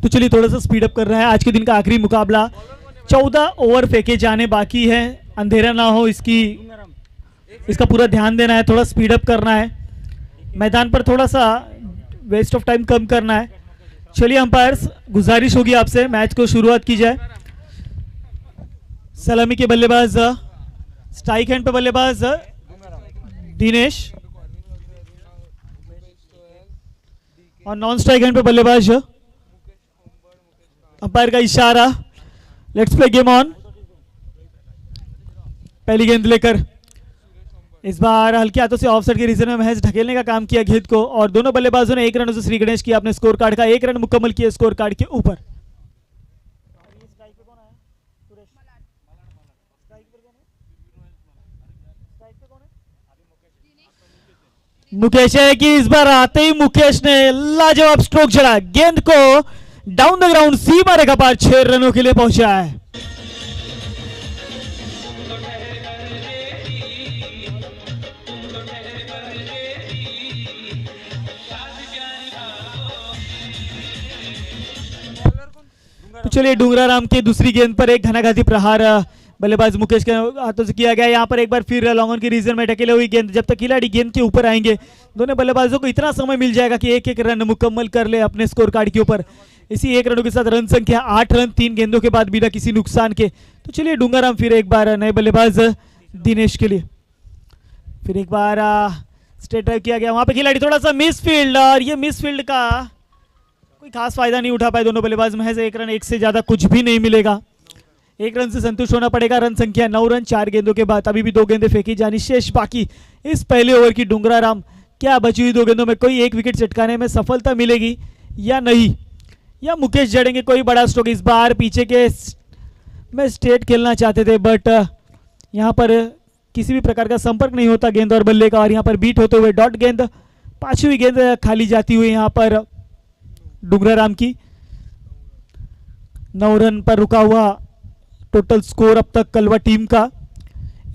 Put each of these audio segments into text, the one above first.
तो चलिए थोड़ा सा स्पीड अप कर रहा है। आज के दिन का आखिरी मुकाबला, 14 ओवर फेंके जाने बाकी है। अंधेरा ना हो इसका पूरा ध्यान देना है, थोड़ा स्पीड अप करना है, मैदान पर थोड़ा सा वेस्ट ऑफ टाइम कम करना है। चलिए अंपायर्स, गुजारिश होगी आपसे मैच को शुरुआत की जाए। सलामी के बल्लेबाज, स्ट्राइक हैंड पे बल्लेबाज दिनेश और नॉन स्ट्राइक हैंड पे बल्लेबाज। अंपायर का इशारा, लेट्स प्ले गेम ऑन। पहली गेंद लेकर इस बार हल्के हाथों से ऑफसाइड के रीजन में महज ढकेलने का काम किया गेंद को, और दोनों बल्लेबाजों ने 1 रन से श्री गणेश किया अपने स्कोर कार्ड का 1 रन मुकम्मल किया स्कोर कार्ड के ऊपर। मुकेश है कि इस बार आते ही मुकेश ने लाजवाब स्ट्रोक चढ़ा, गेंद को डाउन द ग्राउंड सीमा रेखा पार 6 रनों के लिए पहुंचा है। तो चलिए डूंगरा राम के दूसरी गेंद पर एक घनाघाती प्रहार बल्लेबाज मुकेश के हाथों से किया गया। यहाँ पर एक बार फिर लॉन्ग ऑन के रीजन में ढकेले हुई गेंद, जब तक खिलाड़ी गेंद के ऊपर आएंगे दोनों बल्लेबाजों को इतना समय मिल जाएगा कि एक एक रन मुकम्मल कर ले अपने स्कोर कार्ड के ऊपर। इसी 1 रनों के साथ रन संख्या 8 रन 3 गेंदों के बाद बिना किसी नुकसान के। तो चलिए डूंगराराम फिर एक बार नए बल्लेबाज दिनेश के लिए फिर एक बार स्ट्रेट ड्राइव किया गया। वहां पे खिलाड़ी थोड़ा सा मिस फील्ड, और ये मिस फील्ड का कोई खास फायदा नहीं उठा पाए दोनों बल्लेबाज। महज 1 रन, 1 से ज्यादा कुछ भी नहीं मिलेगा। 1 रन से संतुष्ट होना पड़ेगा। रन संख्या 9 रन 4 गेंदों के बाद। अभी भी 2 गेंदें फेंकी जानी शेष बाकी। इस पहले ओवर की डूंगराराम क्या बची हुई 2 गेंदों में कोई एक विकेट चटकाने में सफलता मिलेगी या नहीं, या मुकेश जड़ेंगे कोई बड़ा स्ट्रोक। इस बार पीछे के में स्ट्रेट खेलना चाहते थे, बट यहाँ पर किसी भी प्रकार का संपर्क नहीं होता गेंद और बल्ले का, और यहाँ पर बीट होते हुए डॉट गेंद, 5वीं गेंद खाली जाती हुई यहाँ पर डूंगराराम की। 9 रन पर रुका हुआ टोटल स्कोर अब तक कलवा टीम का।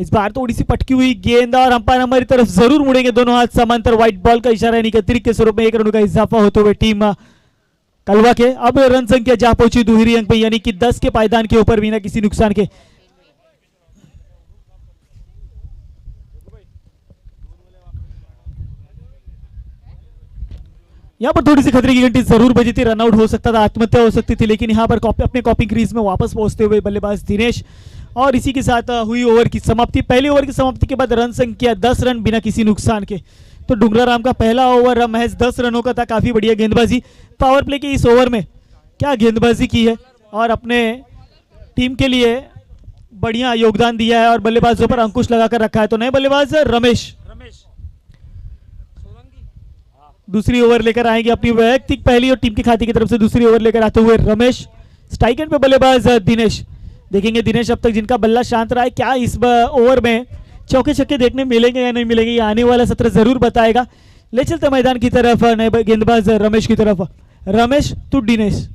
इस बार थोड़ी सी पटकी हुई गेंद, और अंपायर हमारी तरफ जरूर मुड़ेंगे, दोनों हाथ समांतर, व्हाइट बॉल का इशारा, यानी कि अतिरिक्त के स्वरूप में 1 रन का इजाफा होते हुए टीम कलवा के। अब रन संख्या जा पहुंची दुहरी अंक पे, यानी कि 10 के पायदान के ऊपर बिना किसी नुकसान के। यहाँ पर थोड़ी सी खतरे की घंटी जरूर बजी थी, रनआउट हो सकता था, आत्महत्या हो सकती थी, लेकिन यहाँ पर अपने कॉपिंग क्रीज में वापस पहुंचते हुए बल्लेबाज दिनेश, और इसी के साथ हुई ओवर की समाप्ति। पहले ओवर की समाप्ति के बाद रन संख्या 10 रन बिना किसी नुकसान के। तो डूंगराराम का पहला ओवर महज 10 रनों का था। काफी बढ़िया गेंदबाजी, पावर प्ले के इस ओवर में क्या गेंदबाजी की है, और अपने टीम के लिए बढ़िया योगदान दिया है, और बल्लेबाजों पर अंकुश लगाकर रखा है। तो नए बल्लेबाज रमेश दूसरी ओवर लेकर आएंगे अपनी वैयक्तिक पहली, और टीम के खाते की तरफ से दूसरी ओवर लेकर आते हुए रमेश। स्ट्राइक एंड पे बल्लेबाज दिनेश। देखेंगे दिनेश अब तक जिनका बल्ला शांत रहा है, क्या इस ओवर में चौके छक्के देखने मिलेंगे या नहीं मिलेंगे, ये आने वाला सत्र जरूर बताएगा। ले चलते मैदान की तरफ नए गेंदबाज रमेश की तरफ। रमेश टू दिनेश।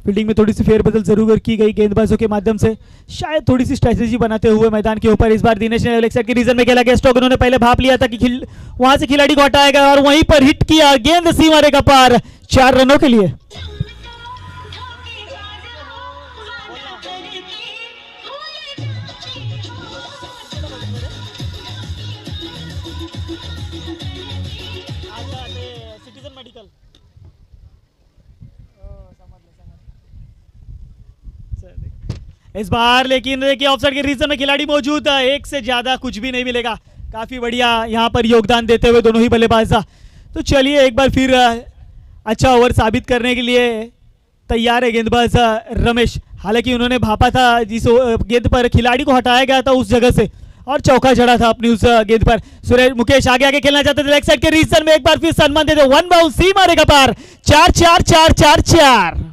फील्डिंग में थोड़ी सी फेरबदल जरूर की गई गेंदबाजों के माध्यम से, शायद थोड़ी सी स्ट्रेटेजी बनाते हुए मैदान के ऊपर। इस बार दिनेश ने लेग साइड के रीजन में खेला गया स्ट्रोक, उन्होंने पहले भाप लिया था कि वहां से खिलाड़ी को हटाएगा, और वहीं पर हिट किया, गेंद सीमा रेखा पार 4 रनों के लिए। इस बार लेकिन देखिए ऑफसाइड के रीजन में खिलाड़ी मौजूद है, 1 से ज्यादा कुछ भी नहीं मिलेगा। काफी बढ़िया यहाँ पर योगदान देते हुए दोनों ही बल्लेबाज। तो चलिए एक बार फिर अच्छा ओवर साबित करने के लिए तैयार है गेंदबाज रमेश। हालांकि उन्होंने भापा था जिस गेंद पर खिलाड़ी को हटाया गया था उस जगह से, और चौका चढ़ा था अपनी उस गेंद पर। सुरेश मुकेश आगे आगे खेलना चाहते थे, लेग साइड के रीजन में एक बार फिर सम्मान देते, 1 बाउंस सीमा रेखा पार 4-4-4-4-4।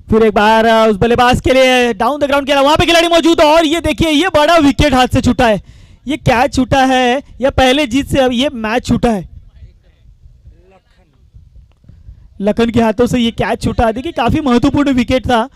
फिर एक बार उस बल्लेबाज के लिए डाउन द ग्राउंड खेला, वहां पे खिलाड़ी मौजूद है, और ये देखिए ये बड़ा विकेट हाथ से छूटा है। ये कैच छूटा है या पहले जीत से अब ये मैच छूटा है? लखन के हाथों से ये कैच छूटा। देखिए काफी महत्वपूर्ण विकेट था।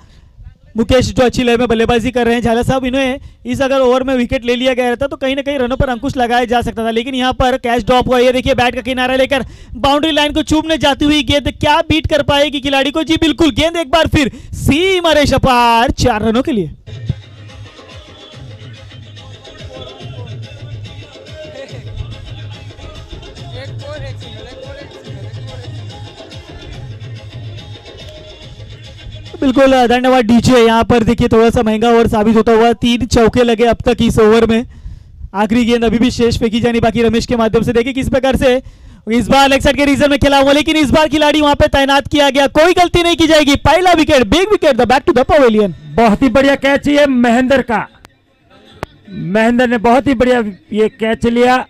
मुकेश जो अच्छी लय में बल्लेबाजी कर रहे हैं, झाला साहब इन्हें इस अगर ओवर में विकेट ले लिया गया रहता तो कहीं ना कहीं रनों पर अंकुश लगाया जा सकता था, लेकिन यहाँ पर कैच ड्रॉप हुआ। ये देखिए बैट का किनारा लेकर बाउंड्री लाइन को चूमने जाती हुई गेंद, क्या बीट कर पाएगी खिलाड़ी को? जी बिल्कुल, गेंद एक बार फिर सीमा रेखा पार 4 रनों के लिए। बिल्कुल धन्यवाद डीजे। यहाँ पर देखिए थोड़ा सा महंगा ओवर साबित होता हुआ, 3 चौके लगे अब तक इस ओवर में। आखिरी गेंद अभी भी शेष फेंकी जानी बाकी रमेश के माध्यम से। देखिए किस प्रकार से इस बार लेग साइड के रीजन में खेला हुआ, लेकिन इस बार खिलाड़ी वहां पे तैनात किया गया, कोई गलती नहीं की जाएगी। पहला wicket, big wicket, the back to the pavilion. बहुत ही बढ़िया कैच है महेंद्र का। महेंद्र ने बहुत ही बढ़िया ये कैच लिया।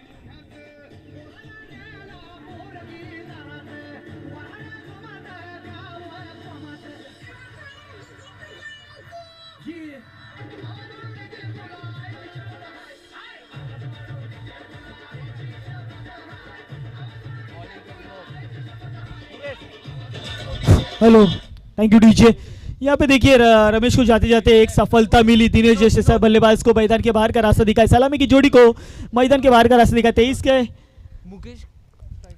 Hello, thank you DJ. यहाँ पे देखिए रमेश को जाते जाते एक सफलता मिली। दिनेश जैसे बल्लेबाज को मैदान के बाहर का रास्ता दिखाया, सलामी की जोड़ी को मैदान के बाहर का रास्ता दिखाया। 23 के मुकेश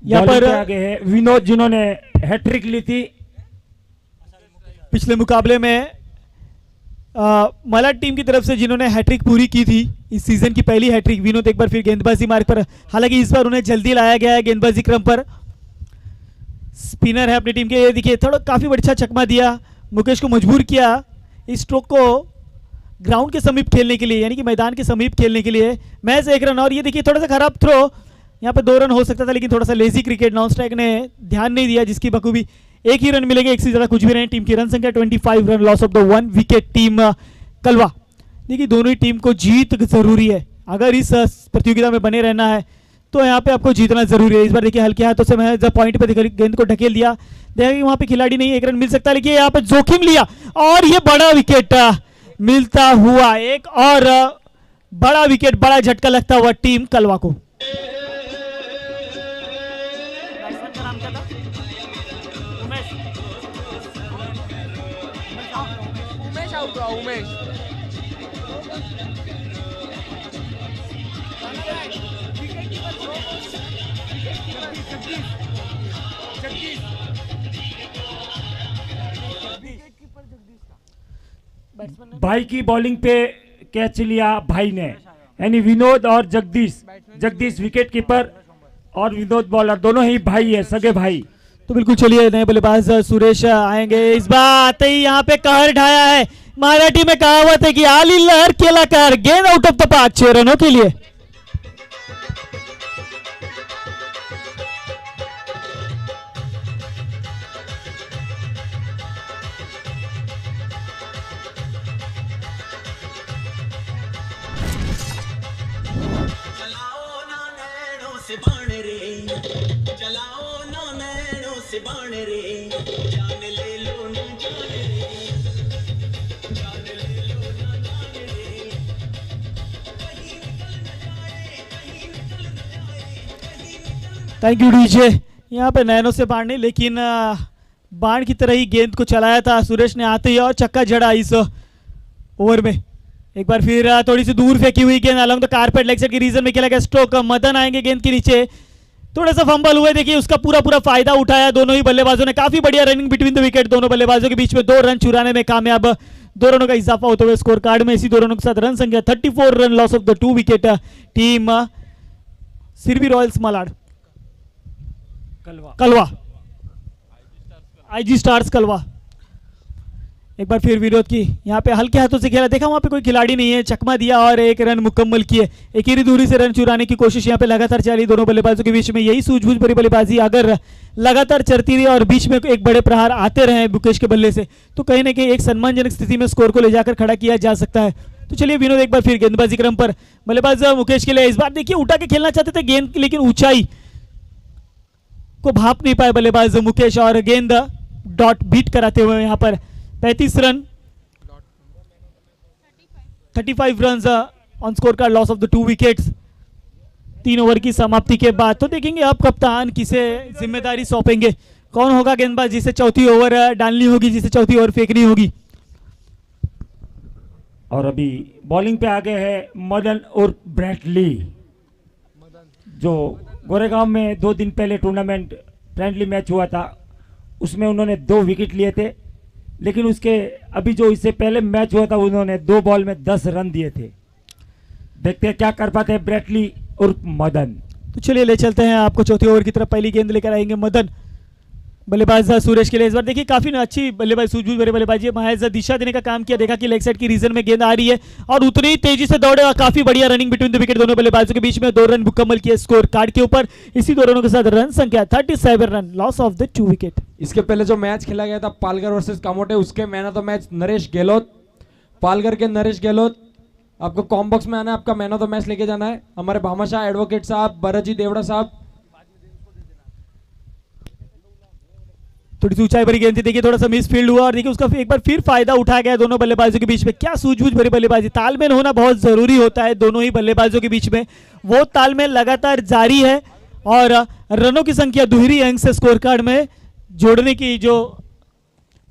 यहाँ पर आगे है विनोद, जिन्होंने हैट्रिक ली थी पिछले मुकाबले में। मलाड टीम की तरफ से जिन्होंने हैट्रिक पूरी की थी, इस सीजन की पहली हैट्रिक। विनोद एक बार फिर गेंदबाजी मार्ग पर, हालांकि इस बार उन्हें जल्दी लाया गया है गेंदबाजी क्रम पर। स्पिनर है अपनी टीम के। ये देखिए थोड़ा काफी अच्छा चकमा दिया, मुकेश को मजबूर किया इस स्ट्रोक को ग्राउंड के समीप खेलने के लिए, यानी कि मैदान के समीप खेलने के लिए। Match 1 run. और ये देखिए थोड़ा सा खराब थ्रो, यहाँ पे 2 रन हो सकता था, लेकिन थोड़ा सा लेजी क्रिकेट, नॉन स्ट्राइक ने ध्यान नहीं दिया, जिसकी बखूबी 1 ही रन मिलेगा। 1 से ज्यादा कुछ भी नहीं। टीम की रन संख्या 25 run, loss of the 1 wicket team Kalwa. देखिए दोनों ही टीम को जीत जरूरी है, अगर इस प्रतियोगिता में बने रहना है तो यहाँ पे आपको जीतना जरूरी है। इस बार देखिए हल्के हाथों से मैं जब पॉइंट पे गेंद को ढकेल दिया, देखा कि वहां पे खिलाड़ी नहीं, 1 रन मिल सकता, लेकिन यहाँ पे जोखिम लिया और ये बड़ा विकेट मिलता हुआ, एक और बड़ा विकेट, बड़ा झटका लगता हुआ टीम कलवा को। भाई की बॉलिंग पे कैच लिया भाई ने, यानी विनोद और जगदीश विकेट कीपर और विनोद बॉलर, दोनों ही भाई है, सगे भाई। तो बिल्कुल चलिए नए बल्लेबाज सुरेश आएंगे। इस बार आते ही यहाँ पे कहर ढाया है। मराठी में कहावत है कि आली लहर केला कर, गेंद आउट ऑफ द पार्क 6 रनों के लिए। Thank you DJ. यहाँ पे नैनो से बाढ़ नहीं, लेकिन बाढ़ की तरह ही गेंद को चलाया था सुरेश ने आते ही और छक्का जड़ा इस ओवर में। एक बार फिर थोड़ी सी दूर फेंकी हुई गेंद along the carpet, leg side के रीजन में खेला गया स्ट्रोक। मदन आएंगे गेंद के नीचे, थोड़ा सा फंबल हुए, देखिए उसका पूरा फायदा उठाया दोनों ही बल्लेबाजों ने। काफी बढ़िया रनिंग बिटवीन द विकेट दोनों बल्लेबाजों के बीच में, 2 रन चुराने में कामयाब। 2 रनों का इजाफा होते हुए स्कोर कार्ड में। इसी 2 रनों के साथ रन संख्या 34 run, loss of the 2 wicket team Sirvi Royals Malad Kalwa IG Stars Kalwa. एक बार फिर विरोध की, यहाँ पे हल्के हाथों से खेला, देखा वहां पे कोई खिलाड़ी नहीं है, चकमा दिया और 1 रन मुकम्मल किए। एक ही दूरी से रन चुराने की कोशिश यहाँ पे लगातार चली दोनों बल्लेबाजों के बीच में। यही सूझबूझ भरी बल्लेबाजी अगर लगातार चलती रही और बीच में एक बड़े प्रहार आते रहे मुकेश के बल्ले से, तो कहीं ना कहीं एक सम्मानजनक स्थिति में स्कोर को ले जाकर खड़ा किया जा सकता है। तो चलिए विनोद एक बार फिर गेंदबाजी क्रम पर, बल्लेबाज मुकेश के लिए इस बार देखिए उठा के खेलना चाहते थे गेंद, लेकिन ऊंचाई को भाप नहीं पाए बल्लेबाज मुकेश और गेंद डॉट बीट कराते हुए यहाँ पर 35 run, 35 run on score card, loss of the 2 wickets. 3 over की समाप्ति के बाद। तो देखेंगे अब कप्तान किसे जिम्मेदारी सौंपेंगे, कौन होगा गेंदबाज जिसे चौथी ओवर डालनी होगी, जिसे चौथी ओवर फेंकनी होगी। और अभी बॉलिंग पे आ गए हैं मदन और ब्रैडली, जो गोरेगांव में 2 दिन पहले टूर्नामेंट फ्रेंडली मैच हुआ था, उसमें उन्होंने 2 विकेट लिए थे। लेकिन उसके अभी जो इससे पहले मैच हुआ था उन्होंने 2 बॉल में 10 रन दिए थे। देखते हैं क्या कर पाते हैं ब्रैडली और मदन। तो चलिए ले चलते हैं आपको चौथी ओवर की तरफ। पहली गेंद लेकर आएंगे मदन, बल्लेबाज सुरेश के लिए। इस बार देखिए काफी अच्छी बल्लेबाज, सूझबूझ भरे बल्लेबाजी, महज दिशा देने का काम किया। देखा कि लेग साइड की रीजन में गेंद आ रही है और उतनी ही तेजी से दौड़े और काफी बढ़िया रनिंग बिटवीन द विकेट दोनों बल्लेबाजों के बीच में। 2 रन मुकम्मल किए स्कोर कार्ड के ऊपर। इसी 2 रनों के साथ रन संख्या 37 run, loss of the 2 wicket. इसके पहले जो मैच खेला गया था पालघर वर्सेस कामोटे, उसके man of the match Naresh Gehlot. Palghar के नरेश गहलोत, आपको कॉम बॉक्स में आना है, आपका मैन ऑफ द मैच लेके जाना है। हमारे भामाशाह एडवोकेट साहब, भरत जी देवड़ा साहब। थोड़ी सी ऊंचाई भरी गेंद थी, देखिए थोड़ा सा मिस फील्ड हुआ और देखिए उसका एक बार फिर फायदा उठाया गया दोनों बल्लेबाजों के बीच में। क्या सूझबूझ भरी बल्लेबाजी, तालमेल होना बहुत जरूरी होता है दोनों ही बल्लेबाजों के बीच में। वो तालमेल लगातार जारी है और रनों की संख्या दोहरी अंक से स्कोर कार्ड में जोड़ने की जो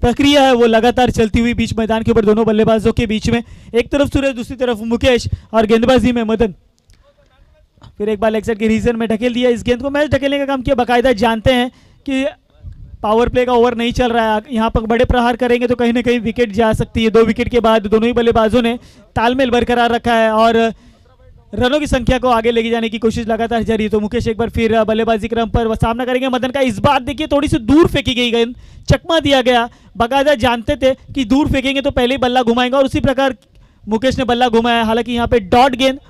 प्रक्रिया है वो लगातार चलती हुई बीच मैदान के ऊपर दोनों बल्लेबाजों के बीच में। एक तरफ सूरज, दूसरी तरफ मुकेश और गेंदबाजी में मदन। फिर एक बार लेग साइड के रीजन में ढकेल दिया इस गेंद को। मैच ढकेलने का काम किया, बाकायदा जानते हैं कि पावर प्ले का ओवर नहीं चल रहा है, यहाँ पर बड़े प्रहार करेंगे तो कहीं ना कहीं विकेट जा सकती है। 2 विकेट के बाद दोनों ही बल्लेबाजों ने तालमेल बरकरार रखा है और रनों की संख्या को आगे लेके जाने की कोशिश लगातार जारी है। तो मुकेश एक बार फिर बल्लेबाजी क्रम पर सामना करेंगे मदन का। इस बार देखिए थोड़ी सी दूर फेंकी गई गेंद, चकमा दिया गया। बाकायदा जानते थे कि दूर फेंकेंगे तो पहले ही बल्ला घुमाएंगे और उसी प्रकार मुकेश ने बल्ला घुमाया। हालांकि यहाँ पे डॉट गेंद,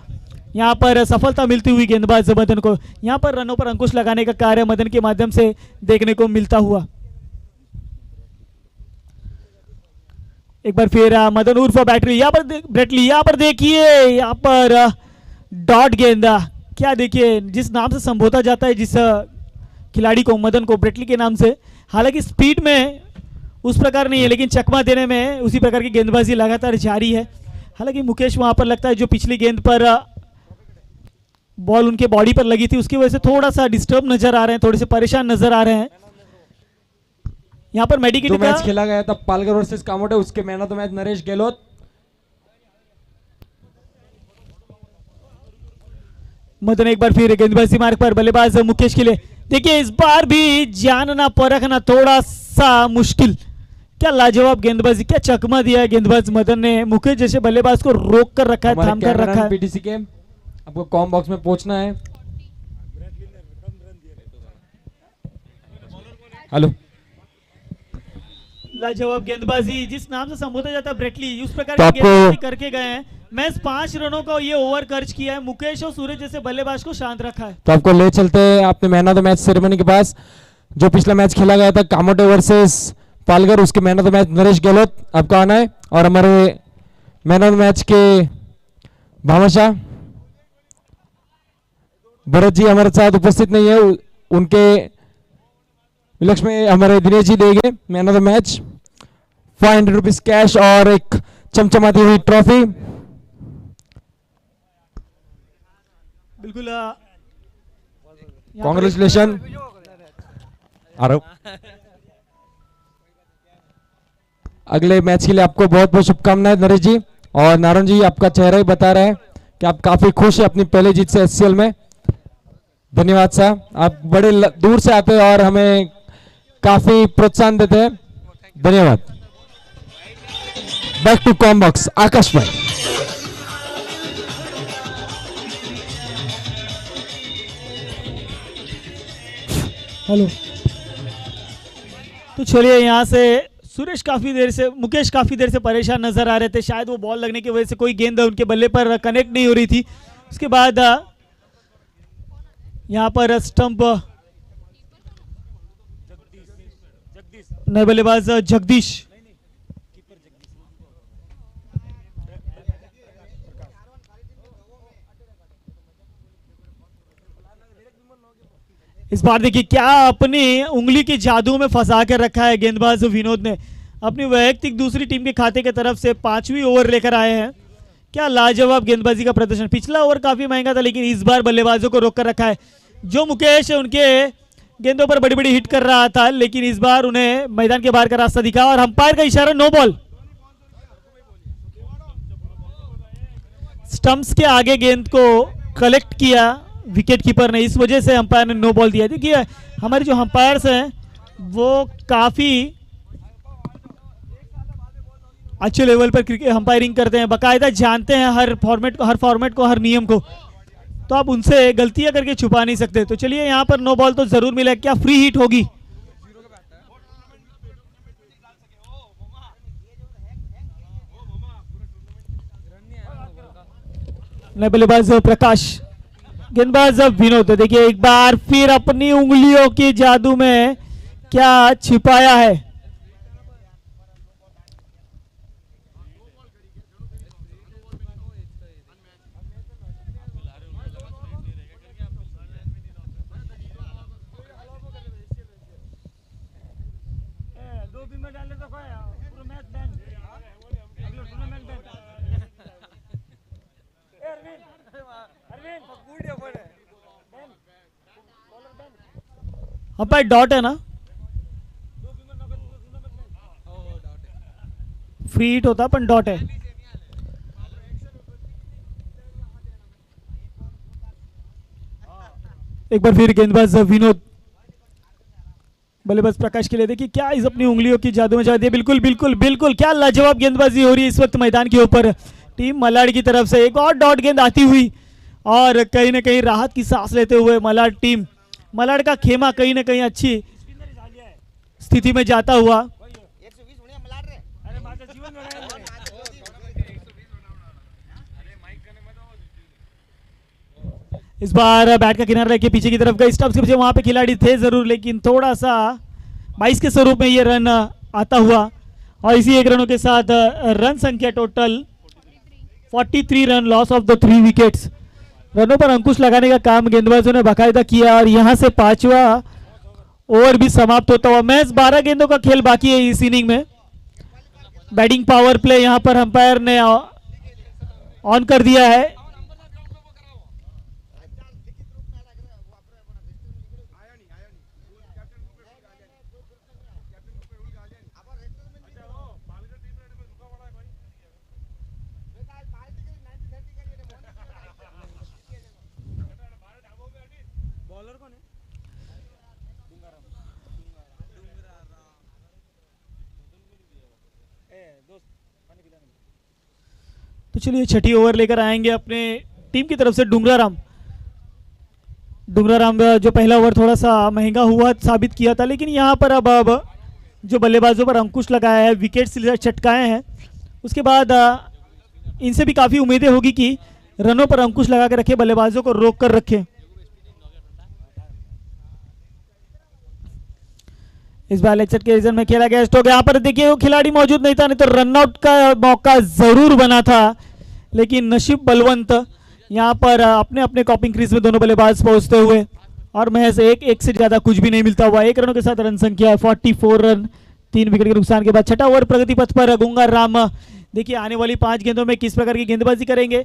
यहाँ पर सफलता मिलती हुई गेंदबाज मदन को। यहाँ पर रनों पर अंकुश लगाने का कार्य मदन के माध्यम से देखने को मिलता हुआ। एक बार फिर मदन उर्फ बैटरी, यहाँ पर ब्रेटली, यहाँ पर देखिए यहाँ पर डॉट गेंद। क्या देखिए जिस नाम से संबोधा जाता है जिस खिलाड़ी को, मदन को, ब्रेटली के नाम से। हालांकि स्पीड में उस प्रकार नहीं है लेकिन चकमा देने में उसी प्रकार की गेंदबाजी लगातार जारी है। हालांकि मुकेश वहां पर लगता है जो पिछली गेंद पर बॉल उनके बॉडी पर लगी थी उसकी वजह से थोड़ा सा डिस्टर्ब नजर आ रहे हैं, थोड़े से परेशान नजर आ रहे हैं। यहाँ पर मेडिकेट मैच खेला गया था पालघर वर्सेस कामोटे, उसके man of the match Naresh Gehlot. Madan एक बार फिर गेंदबाजी मार्ग पर, बल्लेबाज मुकेश के लिए। देखिए इस बार भी जानना परखना थोड़ा सा मुश्किल। क्या लाजवाब गेंदबाजी, क्या चकमा दिया है गेंदबाज मदन ने। मुकेश जैसे बल्लेबाज को रोक कर रखा है, थाम कर रखा है। पीटीसी के आपको कॉम बॉक्स में पहुंचना है। हेलो, लाजवाब गेंदबाजी जिस नाम से संबोधा जाता है ब्रेटली, उस प्रकार तो की गेंदबाजी करके गए हैं। मैच 5 रनों का ये ओवर खर्च किया है। मुकेश और सूरज जैसे बल्लेबाज को शांत रखा है। तो आपको ले चलते हैं आपने man of the match ceremony के पास। जो पिछला मैच खेला गया था कामोटे वर्सेस पालघर, उसके man of the match Naresh Gehlot आपको आना है। और हमारे मैन ऑफ द मैच के भामाशाह भरत जी हमारे साथ उपस्थित नहीं है, उनके विलक्ष में हमारे दिनेश जी देंगे man of the match. 500 rupees cash और एक चमचमाती हुई ट्रॉफी। बिल्कुल कांग्रेचुलेशन आरव। अगले मैच के लिए आपको बहुत बहुत शुभकामनाएं नरेश जी। और नारायण जी आपका चेहरा ही बता रहा है कि आप काफी खुश हैं अपनी पहली जीत से एचसीएल में। धन्यवाद साहब, आप बड़े दूर से आते हैं और हमें काफी प्रोत्साहन देते हैं। धन्यवाद। बैक टू कॉम बॉक्स, आकाश भाई। हेलो। तो चलिए यहाँ से सुरेश काफी देर से, मुकेश काफी देर से परेशान नजर आ रहे थे। शायद वो बॉल लगने की वजह से कोई गेंद उनके बल्ले पर कनेक्ट नहीं हो रही थी। उसके बाद यहाँ पर स्टंप नए बल्लेबाज जगदीश, इस बार देखिए क्या अपनी उंगली की जादू में फंसा कर रखा है गेंदबाज विनोद ने। अपनी वैयक्तिक दूसरी टीम के खाते की तरफ से 5वीं ओवर लेकर आए हैं। क्या लाजवाब गेंदबाजी का प्रदर्शन। पिछला ओवर काफी महंगा था लेकिन इस बार बल्लेबाजों को रोक कर रखा है। जो मुकेश उनके गेंदों पर बड़ी बड़ी हिट कर रहा था लेकिन इस बार उन्हें मैदान के बाहर का रास्ता दिखा और अंपायर का इशारा नो बॉल। स्टंप्स के आगे गेंद को कलेक्ट किया विकेट कीपर ने, इस वजह से अंपायर ने नो बॉल दिया। देखिए हमारे जो अंपायर्स हैं वो काफी अच्छे लेवल पर क्रिकेट अंपायरिंग करते हैं, बाकायदा जानते हैं हर फॉर्मेट को, हर नियम को, तो आप उनसे गलतियां करके छुपा नहीं सकते। तो चलिए यहां पर नो बॉल तो जरूर मिला। क्या फ्री हिट होगी? नए बल्लेबाज प्रकाश, गेंदबाज विनोद। देखिए एक बार फिर अपनी उंगलियों की जादू में क्या छिपाया है। अंपायर डॉट है ना, फ्री हिट होता पण डॉट है। एक बार फिर गेंदबाज विनोद, बल्लेबाज प्रकाश के लिए। देखिए क्या इस अपनी उंगलियों की जादू में चाहती है। बिल्कुल बिल्कुल बिल्कुल, क्या लाजवाब गेंदबाजी हो रही है इस वक्त मैदान के ऊपर। टीम मलाड की तरफ से एक और डॉट गेंद आती हुई और कहीं ना कहीं राहत की सांस लेते हुए मलाड का खेमा कहीं ना कहीं अच्छी स्थिति में जाता हुआ। इस बार बैट का किनारा लेके पीछे की तरफ गई, स्टंप्स के पीछे वहां पे खिलाड़ी थे जरूर लेकिन थोड़ा सा 22 के स्वरूप में ये रन आता हुआ और इसी 1 रनों के साथ रन संख्या total 43 run, loss of the 3 wickets. रनों पर अंकुश लगाने का काम गेंदबाजों ने बाकायदा किया और यहां से 5वां ओवर भी समाप्त होता हुआ। मैच 12 गेंदों का खेल बाकी है इस इनिंग में। बैटिंग पावर प्ले यहां पर अंपायर ने ऑन कर दिया है। तो चलिए छठी ओवर लेकर आएंगे अपने टीम की तरफ से डुंगरा राम जो पहला ओवर थोड़ा सा महंगा हुआ साबित किया था लेकिन यहां पर अब जो बल्लेबाजों पर अंकुश लगाया है, विकेट चटकाए हैं, उसके बाद इनसे भी काफी उम्मीदें होगी कि रनों पर अंकुश लगा के रखे, बल्लेबाजों को रोक कर रखे। इस बार लेग साइड के रीजन में खेला गया स्ट्रोक। यहाँ पर देखिए वो खिलाड़ी मौजूद नहीं था, नहीं तो रनआउट का मौका जरूर बना था लेकिन नसीब बलवंत यहाँ पर अपने अपने कॉपिंग क्रीज में दोनों बल्लेबाज पहुंचते हुए और महज एक से ज्यादा कुछ भी नहीं मिलता हुआ। 1 रनों के साथ रन संख्या 44 रन, 3 विकेट के नुकसान के बाद छठा ओवर प्रगति पथ पर गुंगा राम। देखिए आने वाली 5 गेंदों में किस प्रकार की गेंदबाजी करेंगे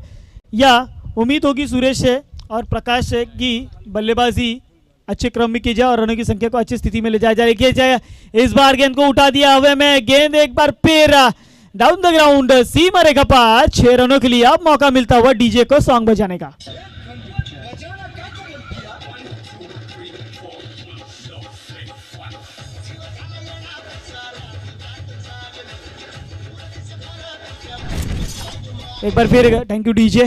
या उम्मीद होगी सुरेश से और प्रकाश से की बल्लेबाजी अच्छे क्रम में की जाए और रनों की संख्या को अच्छी स्थिति में ले जाया जाए। इस बार गेंद को उठा दिया हवे में, गेंद एक बार फिर डाउन द ग्राउंड, सीमा रेखा पार। 6 रनों के लिए अब मौका मिलता हुआ डीजे को सॉन्ग बजाने का। एक बार फिर थैंक यू डीजे।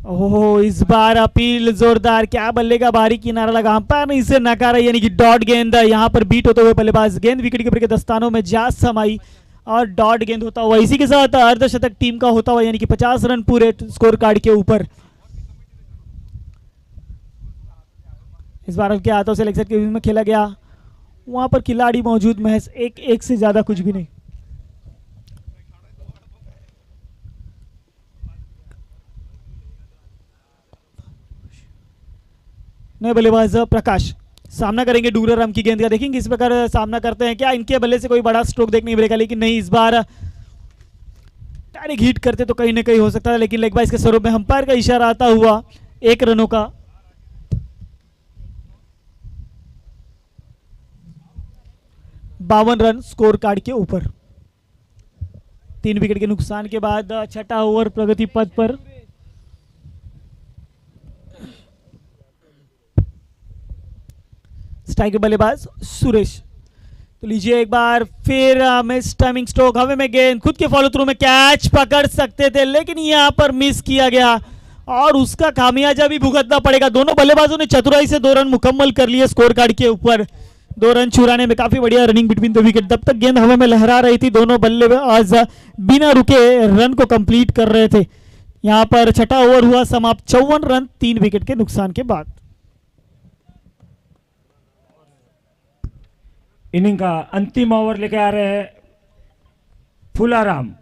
ओहो इस बार अपील जोरदार, क्या बल्ले का बाहरी किनारा लगा, अंपायर ने इसे नकारा यानी कि डॉट गेंद। यहां पर बीट होते हुए बल्लेबाज, गेंद विकेट कीपर के दस्तानों में जा समाई और डॉट गेंद होता हुआ। इसी के साथ अर्धशतक टीम का होता हुआ यानी कि 50 रन पूरे स्कोर कार्ड के ऊपर। इस बार उनके हाथों से लेग साइड के में खेला गया, वहां पर खिलाड़ी मौजूद महज एक से ज्यादा कुछ भी नहीं। नए बल्लेबाज प्रकाश सामना करेंगे डुंगरा राम की गेंद का। देखेंगे इस प्रकार सामना करते हैं, क्या इनके बल्ले से कोई बड़ा स्ट्रोक देखने मिलेगा, लेकिन नहीं, इस बार डायरेक्ट हिट करते तो कहीं ना कहीं हो सकता था, लेकिन लेग बाइस के स्वरूप में अंपायर का इशारा आता हुआ 1 रनों का। बावन रन स्कोर कार्ड के ऊपर। 3 विकेट के नुकसान के बाद छठा ओवर प्रगति पथ पर। स्ट्राइक बल्लेबाज सुरेश। तो लीजिए एक बार फिर मिस टाइमिंग स्ट्रोक, हवे में गेंद, खुद के फॉलो थ्रू में कैच पकड़ सकते थे लेकिन यहां पर मिस किया गया और उसका खामियाजा भी भुगतना पड़ेगा। दोनों बल्लेबाजों ने चतुराई से 2 रन मुकम्मल कर लिए स्कोर कार्ड के ऊपर। 2 रन चुराने में काफी बढ़िया रनिंग बिटवीन द विकेट। तब तक गेंद हवा में लहरा रही थी, दोनों बल्लेबाज बिना रुके रन को कंप्लीट कर रहे थे। यहां पर छठा ओवर हुआ समाप्त 54 रन 3 विकेट के नुकसान के बाद। इनिंग का अंतिम ओवर लेके आ रहे हैं फुलाराम।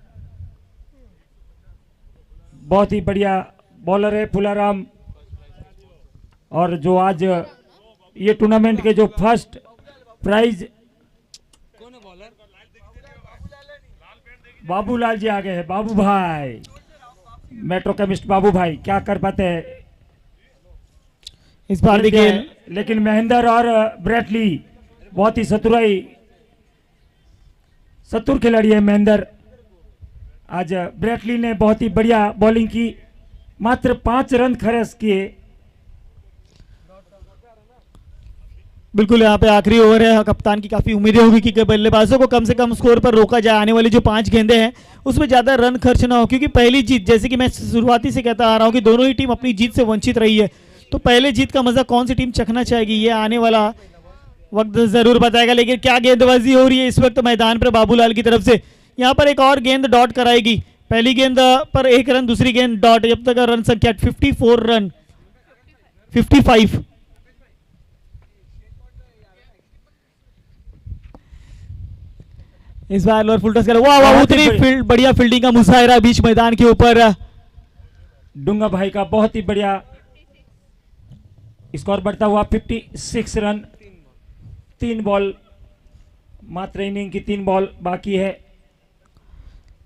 बहुत ही बढ़िया बॉलर है फुलाराम, और जो आज ये टूर्नामेंट के जो फर्स्ट प्राइज बाबूलाल जी आ गए हैं। बाबू भाई, मेट्रो केमिस्ट बाबू भाई, क्या कर पाते हैं इस बार देखिए, लेकिन महेंद्र और ब्रेटली बहुत ही चतुर खिलाड़ी है महेंद्र। आज ब्रेटली ने बहुत ही बढ़िया बॉलिंग की, मात्र 5 रन खर्च किए। बिल्कुल यहाँ पे आखिरी ओवर है, कप्तान की काफी उम्मीदें होगी कि बल्लेबाजों को कम से कम स्कोर पर रोका जाए। आने वाली जो 5 गेंदें हैं उसमें ज्यादा रन खर्च ना हो, क्योंकि पहली जीत, जैसे कि मैं शुरुआती से कहता आ रहा हूँ कि दोनों ही टीम अपनी जीत से वंचित रही है, तो पहले जीत का मजा कौन सी टीम चखना चाहेगी ये आने वाला वक्त जरूर बताएगा। लेकिन क्या गेंदबाजी हो रही है इस वक्त मैदान पर बाबूलाल की तरफ से। यहाँ पर एक और गेंद डॉट कराएगी, पहली गेंद पर 1 रन, दूसरी गेंद डॉट, जब तक रन संख्या 54 रन 55। इस बार लोअर फुल टॉस कर, वाह वाह, उतनी बढ़िया फील्डिंग का मुजाहिरा बीच मैदान के ऊपर। डूंगा भाई का बहुत ही बढ़िया स्कोर बढ़ता हुआ 56 रन। 3 बॉल, मात्र इनिंग की 3 बॉल बाकी है।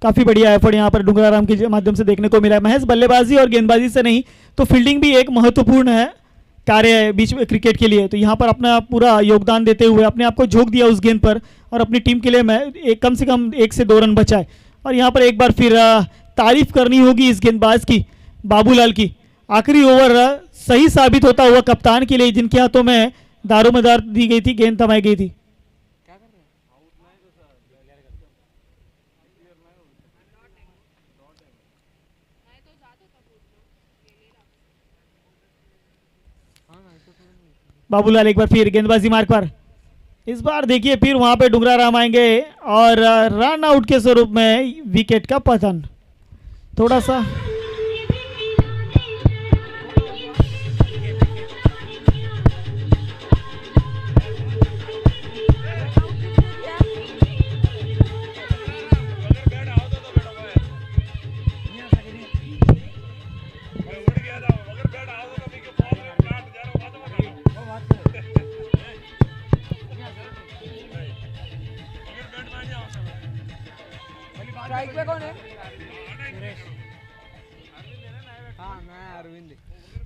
काफी बढ़िया एफर्ट यहाँ पर डूंगराराम के माध्यम से देखने को मिला है। महज बल्लेबाजी और गेंदबाजी से नहीं तो फील्डिंग भी एक महत्वपूर्ण है कार्य है बीच में क्रिकेट के लिए। तो यहाँ पर अपना पूरा योगदान देते हुए अपने आप को झोंक दिया उस गेंद पर और अपनी टीम के लिए मैं कम से कम 1 से 2 रन बचाए। और यहाँ पर एक बार फिर तारीफ करनी होगी इस गेंदबाज की, बाबूलाल की। आखिरी ओवर सही साबित होता हुआ कप्तान के लिए, जिनके हाथों में दारोमदार दी गई थी, गेंद थमाई गई थी। बाबूलाल एक बार फिर गेंदबाजी मार्ग पर। इस बार देखिए फिर वहां पे डूंगराराम आएंगे और रन आउट के स्वरूप में विकेट का पतन। थोड़ा सा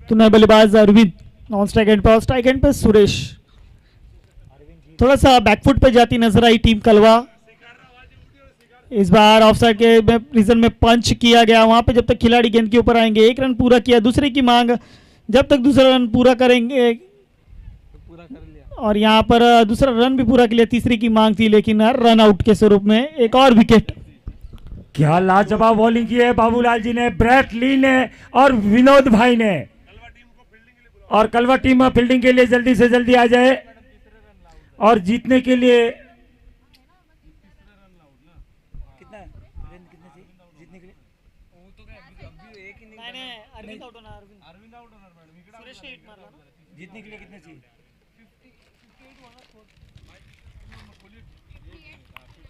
तो नए बल्लेबाज अरविंद, नॉन स्ट्राइक एंड पर, स्ट्राइक एंड पे सुरेश। थोड़ा सा बैकफुट पे जाती नजर आई टीम कलवा। इस बार ऑफसाइड के रीजन में पंच किया गया। वहां पे जब तक खिलाड़ी गेंद के ऊपर आएंगे, 1 रन पूरा किया, दूसरे की मांग, जब तक दूसरा रन पूरा करेंगे, और यहाँ पर दूसरा रन भी पूरा किया, तीसरी की मांग थी लेकिन रन आउट के स्वरूप में एक और विकेट। क्या लाजवाब बॉलिंग की है बाबूलाल जी ने, ब्रेट ली ने और विनोद भाई ने। और कलवा टीम फील्डिंग के लिए जल्दी से जल्दी आ जाए और जीतने के लिए जीतने के लिए कितने चाहिए?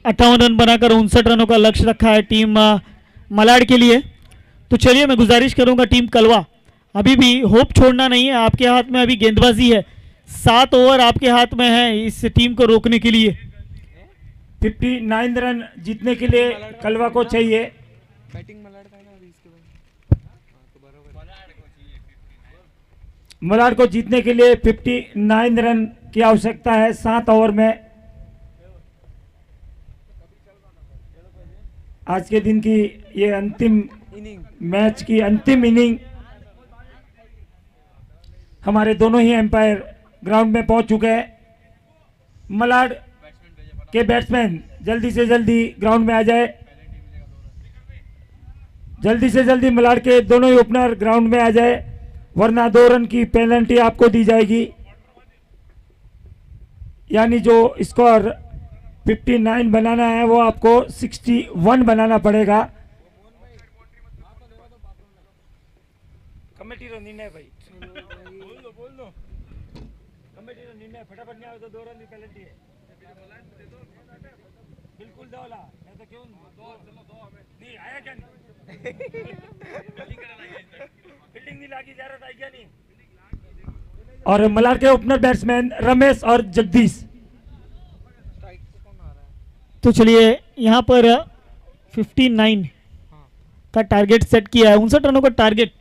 58 रन बनाकर 59 रनों का लक्ष्य रखा है टीम मलाड के लिए। तो चलिए मैं गुजारिश करूंगा टीम कलवा, अभी भी होप छोड़ना नहीं है। आपके हाथ में अभी गेंदबाजी है, 7 ओवर आपके हाथ में है इस टीम को रोकने के लिए। 59 रन जीतने के लिए कलवा को चाहिए। मलाड को जीतने के लिए 59 रन की आवश्यकता है 7 ओवर में। आज के दिन की ये अंतिम मैच की अंतिम इनिंग। हमारे दोनों ही एम्पायर ग्राउंड में पहुंच चुके हैं। मलाड के बैट्समैन जल्दी से जल्दी ग्राउंड में आ जाए। जल्दी से जल्दी मलाड के दोनों ही ओपनर ग्राउंड में आ जाए, वरना 2 रन की पेनल्टी आपको दी जाएगी। यानी जो स्कोर 59 बनाना है वो आपको 61 बनाना पड़ेगा। कमेटी रो निर्णय भाई, बोल दो कमेटी रो निर्णय। फटाफट नहीं आए तो 2 रन की पेनल्टी है। बिल्कुल दो ला, ऐसा क्यों? नहीं आया क्या? नहीं फील्डिंग नहीं लगी, जरूरत आई क्या? नहीं। और मलाड के ओपनर बैट्समैन रमेश और जगदीश। तो चलिए यहाँ पर 59 का टारगेट सेट किया है। 59 रनों का टारगेट,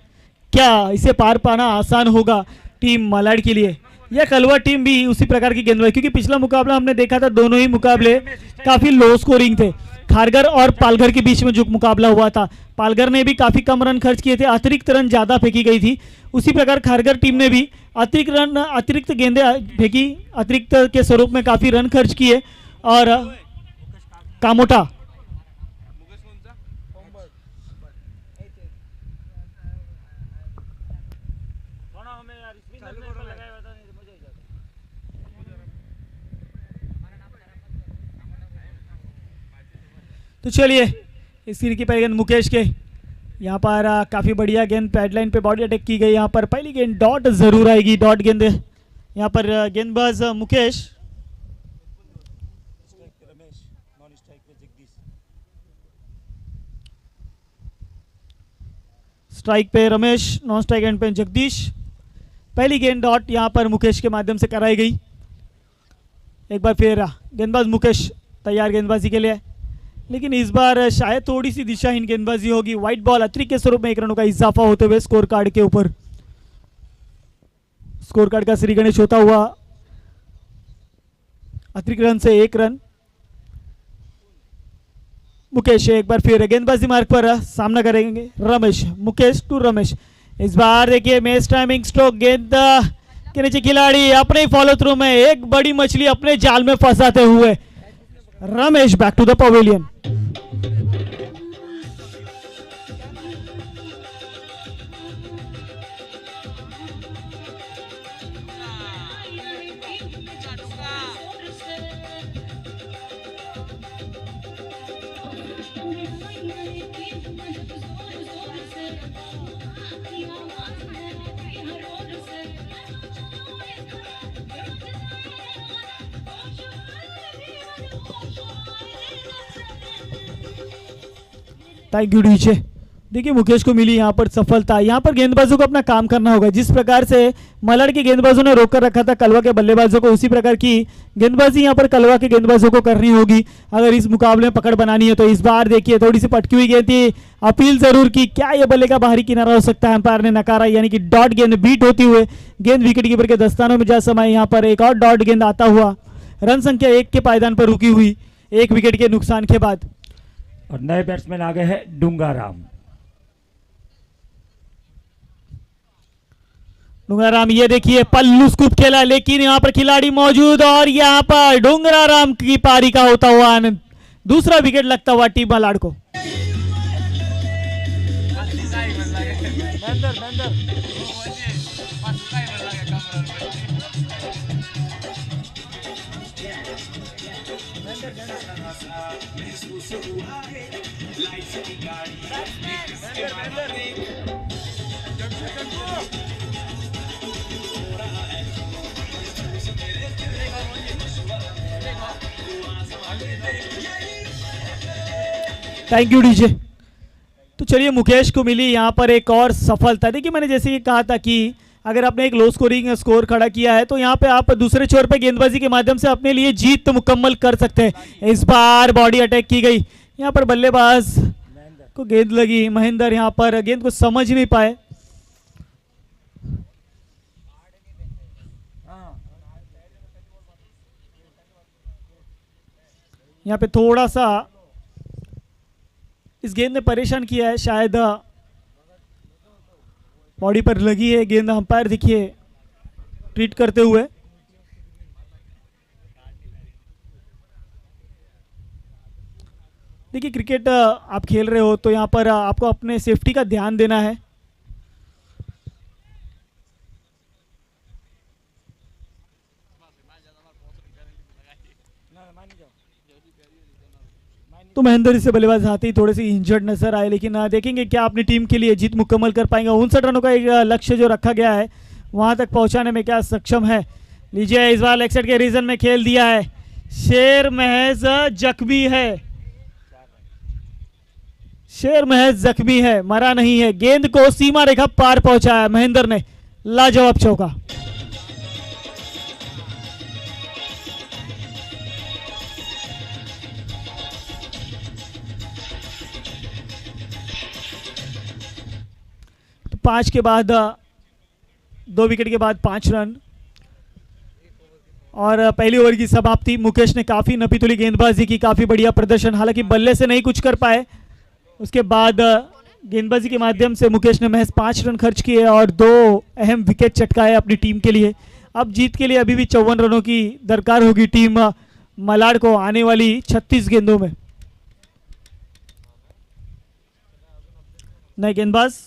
क्या इसे पार पाना आसान होगा टीम मलाड के लिए? यह कलवा टीम भी उसी प्रकार की गेंदबाजी, क्योंकि पिछला मुकाबला हमने देखा था, दोनों ही मुकाबले काफी लो स्कोरिंग थे। खारगर और पालघर के बीच में जो मुकाबला हुआ था, पालघर ने भी काफी कम रन खर्च किए थे, अतिरिक्त रन ज्यादा फेंकी गई थी। उसी प्रकार खारगर टीम ने भी अतिरिक्त गेंदें फेंकी, अतिरिक्त के स्वरूप में काफी रन खर्च किए। और कामोटा तो चलिए इस सीरीज की पहली गेंद मुकेश के, यहाँ पर काफ़ी बढ़िया गेंद पैडलाइन पे बॉडी अटैक की गई। यहाँ पर पहली गेंद डॉट जरूर आएगी, डॉट गेंद यहाँ पर गेंदबाज मुकेश। स्ट्राइक पे रमेश, नॉन स्ट्राइक एंड पे जगदीश। पहली गेंद डॉट यहाँ पर मुकेश के माध्यम से कराई गई। एक बार फिर गेंदबाज मुकेश तैयार गेंदबाजी के लिए, लेकिन इस बार शायद थोड़ी सी दिशाहीन गेंदबाजी होगी। व्हाइट बॉल अतिरिक्त के स्वरूप में 1 रनों का इजाफा होते हुए स्कोर कार्ड के ऊपर। स्कोर कार्ड का श्री गणेश होता हुआ अतिरिक्त रन से 1 रन। मुकेश एक बार फिर गेंदबाजी मार्ग पर सामना करेंगे रमेश। मुकेश टू रमेश। इस बार देखिए मैच टाइमिंग स्ट्रोक, गेंद के नीचे खिलाड़ी अपने फॉलो थ्रू में एक बड़ी मछली अपने जाल में फंसाते हुए Ramesh back to the pavilion. Thank you DJ. देखिए मुकेश को मिली यहाँ पर सफलता। यहाँ पर गेंदबाजों को अपना काम करना होगा। जिस प्रकार से मलाड के गेंदबाजों ने रोक कर रखा था कलवा के बल्लेबाजों को, उसी प्रकार की गेंदबाजी यहाँ पर कलवा के गेंदबाजों को करनी होगी अगर इस मुकाबले में पकड़ बनानी है। तो इस बार देखिए थोड़ी सी पटकी हुई गेंद थी, अपील जरूर की, क्या ये बल्ले का बाहरी किनारा हो सकता है? अंपायर ने नकारा, यानी कि डॉट गेंद बीट होती हुए गेंद विकेट कीपर के दस्तानों में जा समय। यहाँ पर एक और डॉट गेंद आता हुआ रन संख्या 1 के पायदान पर रुकी हुई 1 विकेट के नुकसान के बाद। और नए बैट्समैन आ गए हैं डूंगाराम। डूंगराराम ये देखिए पल्लू स्कूप खेला, लेकिन यहाँ पर खिलाड़ी मौजूद और यहाँ पर डूंगराराम की पारी का होता हुआ आनंद। दूसरा विकेट लगता हुआ टीम मलाड को। Thank you DJ. तो चलिए मुकेश को मिली यहाँ पर एक और सफलता। देखिए मैंने जैसे ये कहा था कि अगर आपने एक लो स्कोरिंग स्कोर खड़ा किया है तो यहाँ पे आप दूसरे छोर पे गेंदबाजी के माध्यम से अपने लिए जीत मुकम्मल कर सकते हैं। इस बार बॉडी अटैक की गई, यहाँ पर बल्लेबाज को गेंद लगी, महेंद्र यहाँ पर गेंद को समझ नहीं पाए। यहाँ पे थोड़ा सा इस गेंद ने परेशान किया है, शायद बॉडी पर लगी है गेंद। अंपायर देखिए ट्रीट करते हुए। देखिए क्रिकेट आप खेल रहे हो तो यहाँ पर आपको अपने सेफ्टी का ध्यान देना है। तो महेंद्र से बल्लेबाज आते ही थोड़े से इंजर्ड नजर आए, लेकिन देखेंगे क्या अपनी टीम के लिए जीत मुकम्मल कर पाएंगे। 59 रनों का एक लक्ष्य जो रखा गया है वहां तक पहुंचाने में क्या सक्षम है। लीजिए इस बार लेग साइड के रीजन में खेल दिया है। शेर महज जख्मी है, शेर महज जख्मी है, मरा नहीं है। गेंद को सीमा रेखा पार पहुंचाया महेंद्र ने, लाजवाब चौका। तो 5 के बाद 2 विकेट के बाद 5 रन और पहली ओवर की समाप्ति। मुकेश ने काफी नपीतुली गेंदबाजी की, काफी बढ़िया प्रदर्शन, हालांकि बल्ले से नहीं कुछ कर पाए। उसके बाद गेंदबाजी के माध्यम से मुकेश ने महज 5 रन खर्च किए और 2 अहम विकेट चटकाए अपनी टीम के लिए। अब जीत के लिए अभी भी 54 रनों की दरकार होगी टीम मलाड को आने वाली 36 गेंदों में। नए गेंदबाज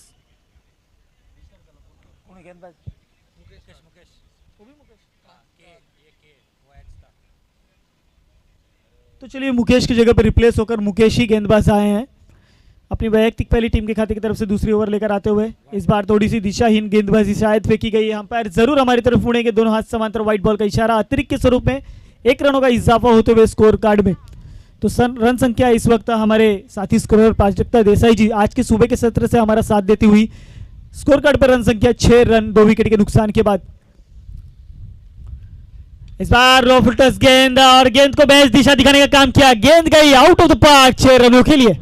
तो चलिए मुकेश की जगह पर रिप्लेस होकर मुकेश ही गेंदबाज आए हैं अपनी वैयक्तिक पहली टीम के खाते की तरफ से दूसरी ओवर लेकर आते हुए। इस बार थोड़ी सी दिशाहीन गेंदबाजी शायद फेंकी गई है। अंपायर जरूर हमारी तरफ मुड़ेंगे, दोनों हाथ समांतर, व्हाइट बॉल का इशारा। अतिरिक्त के स्वरूप में 1 रनों का इजाफा होते हुए स्कोर कार्ड में। तो रन संख्या इस वक्त हमारे साथी स्कोरर प्राजक्ता देसाई जी आज के सुबह के सत्र से हमारा साथ देती हुई स्कोर कार्ड पर रन संख्या 6 रन 2 विकेट के नुकसान के बाद। इस बार लो फुटस गेंद और गेंद को बेहद दिशा दिखाने का काम किया, गेंद गई आउट ऑफ द पार्क 6 रनों के लिए।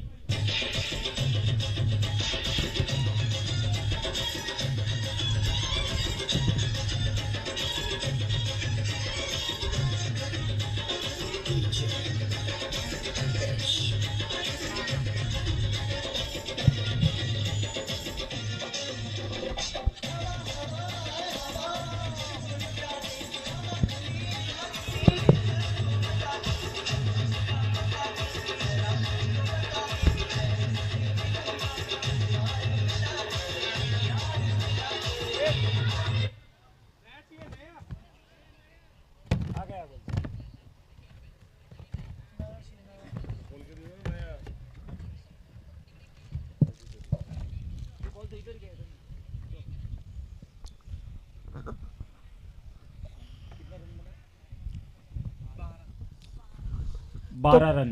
बारह रन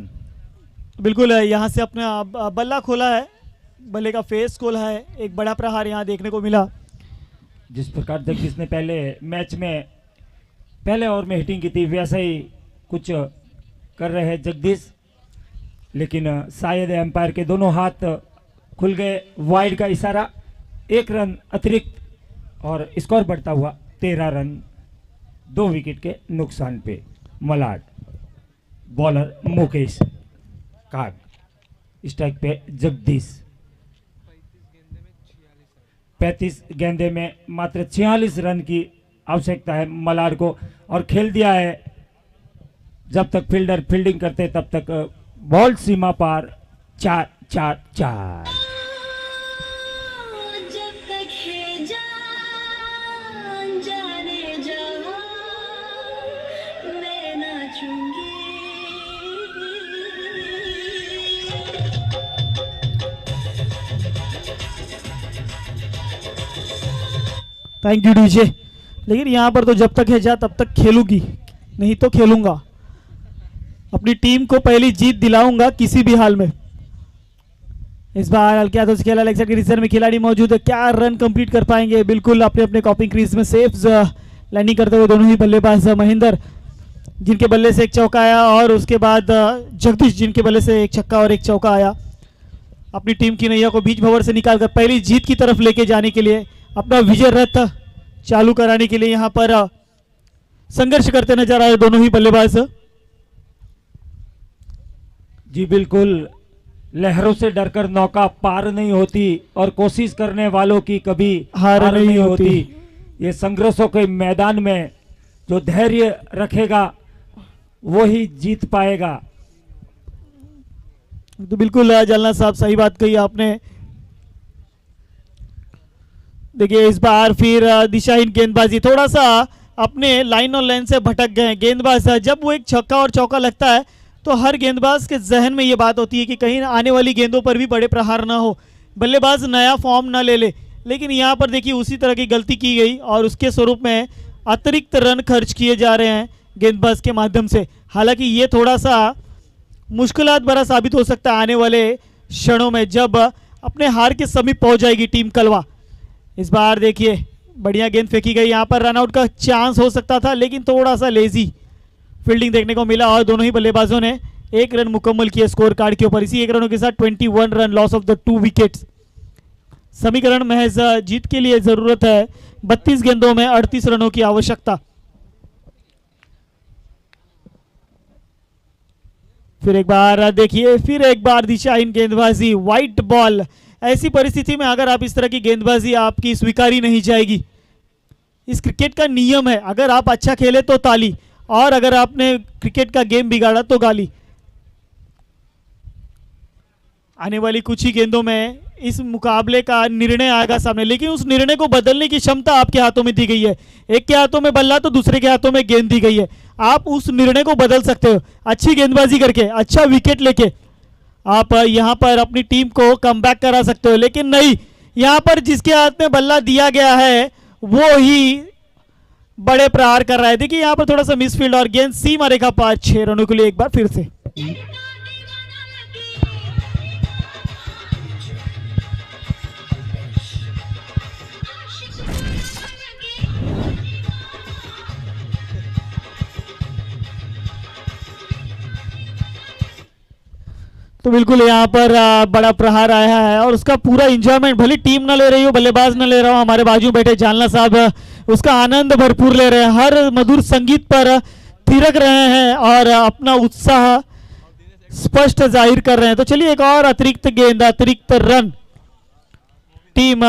बिल्कुल यहाँ से अपना बल्ला खोला है, बल्ले का फेस खोला है। एक बड़ा प्रहार यहाँ देखने को मिला। जिस प्रकार जगदीश ने पहले मैच में पहले ओवर में हिटिंग की थी वैसा ही कुछ कर रहे हैं जगदीश, लेकिन शायद एम्पायर के दोनों हाथ खुल गए। वाइड का इशारा, 1 रन अतिरिक्त और स्कोर बढ़ता हुआ 13 रन 2 विकेट के नुकसान पे मलाड। बॉलर मुकेश काग, स्ट्राइक पे जगदीश। 35 गेंदे में मात्र 46 रन की आवश्यकता है मलाड को और खेल दिया है। जब तक फील्डर फील्डिंग करते तब तक बॉल सीमा पार 4-4-4। Thank you DJ. लेकिन यहाँ पर तो जब तक है जा तब तक खेलूंगी, नहीं तो खेलूंगा। अपनी टीम को पहली जीत दिलाऊंगा किसी भी हाल में। इस बार हल्के हाथों से खेला, लेग साइड के रिजर्व में खिलाड़ी मौजूद है, क्या रन कंप्लीट कर पाएंगे। बिल्कुल अपने अपने कॉपिंग क्रीज में सेफ लैंडिंग करते हुए दोनों ही बल्लेबाज महेंद्र जिनके बल्ले से एक चौका आया और उसके बाद जगदीश जिनके बल्ले से एक छक्का और एक चौका आया। अपनी टीम की नैया को बीच भंवर से निकालकर पहली जीत की तरफ लेके जाने के लिए, अपना विजय रथ चालू कराने के लिए यहाँ पर संघर्ष करते नजर आए दोनों ही बल्लेबाज। जी बिल्कुल, लहरों से डरकर नौका पार नहीं होती और कोशिश करने वालों की कभी हार नहीं होती। ये संघर्षों के मैदान में जो धैर्य रखेगा वो ही जीत पाएगा। तो बिल्कुल जलना साहब सही बात कही आपने। देखिए इस बार फिर दिशाहीन गेंदबाजी, थोड़ा सा अपने लाइन और लाइन से भटक गए गेंदबाज। जब वो एक छक्का और चौका लगता है तो हर गेंदबाज के जहन में ये बात होती है कि कहीं आने वाली गेंदों पर भी बड़े प्रहार ना हो, बल्लेबाज नया फॉर्म ना ले ले। लेकिन यहाँ पर देखिए उसी तरह की गलती की गई और उसके स्वरूप में अतिरिक्त रन खर्च किए जा रहे हैं गेंदबाज के माध्यम से। हालांकि ये थोड़ा सा मुश्किलात भरा साबित हो सकता है आने वाले क्षणों में जब अपने हार के समीप पहुंच जाएगी टीम कलवा। इस बार देखिए बढ़िया गेंद फेंकी गई, यहाँ पर रनआउट का चांस हो सकता था लेकिन थोड़ा सा लेजी फील्डिंग देखने को मिला और दोनों ही बल्लेबाजों ने 1 रन मुकम्मल किया स्कोर कार्ड के ऊपर। इसी 1 रनों के साथ 21 run, loss of the 2 wickets. समीकरण महज जीत के लिए जरूरत है 32 गेंदों में 38 रनों की आवश्यकता। फिर एक बार देखिए, फिर एक बार दिशाहीन गेंदबाजी, व्हाइट बॉल। ऐसी परिस्थिति में अगर आप इस तरह की गेंदबाजी आपकी स्वीकारी नहीं जाएगी। इस क्रिकेट का नियम है, अगर आप अच्छा खेले तो ताली और अगर आपने क्रिकेट का गेम बिगाड़ा तो गाली। आने वाली कुछ ही गेंदों में इस मुकाबले का निर्णय आएगा सामने, लेकिन उस निर्णय को बदलने की क्षमता आपके हाथों में दी गई है। एक के हाथों में बल्ला तो दूसरे के हाथों में गेंद दी गई है, आप उस निर्णय को बदल सकते हो। अच्छी गेंदबाजी करके, अच्छा विकेट लेके आप यहां पर अपनी टीम को कमबैक करा सकते हो। लेकिन नहीं, यहां पर जिसके हाथ में बल्ला दिया गया है वो ही बड़े प्रहार कर रहा है। देखिए यहां पर थोड़ा सा मिसफील्ड और गेंद सीमा रेखा पार, 6 रनों के लिए एक बार फिर से। तो बिल्कुल यहाँ पर बड़ा प्रहार आया है और उसका पूरा इंजॉयमेंट, भले टीम ना ले रही हो, बल्लेबाज ना ले रहा हो, हमारे बाजू बैठे जालना साहब उसका आनंद भरपूर ले रहे हैं, हर मधुर संगीत पर थिरक रहे हैं और अपना उत्साह स्पष्ट जाहिर कर रहे हैं। तो चलिए एक और अतिरिक्त गेंद, अतिरिक्त रन टीम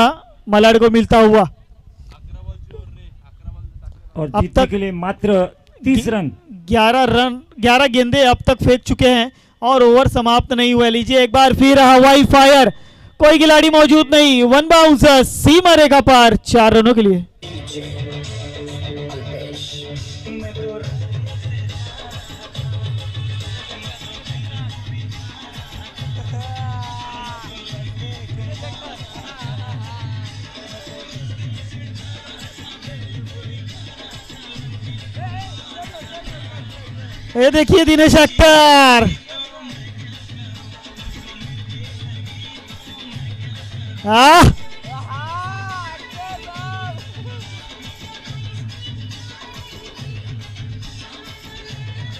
मलाड को मिलता हुआ और अब जीतने तक के लिए मात्र 30 रन। 11 गेंदे अब तक फेंक चुके हैं और ओवर समाप्त नहीं हुआ। लीजिए एक बार फिर हवाई फायर, कोई खिलाड़ी मौजूद नहीं, 1 बाउंस सीमा रेखा पार, 4 रनों के लिए। ये देखिए Dinesh Akhtar,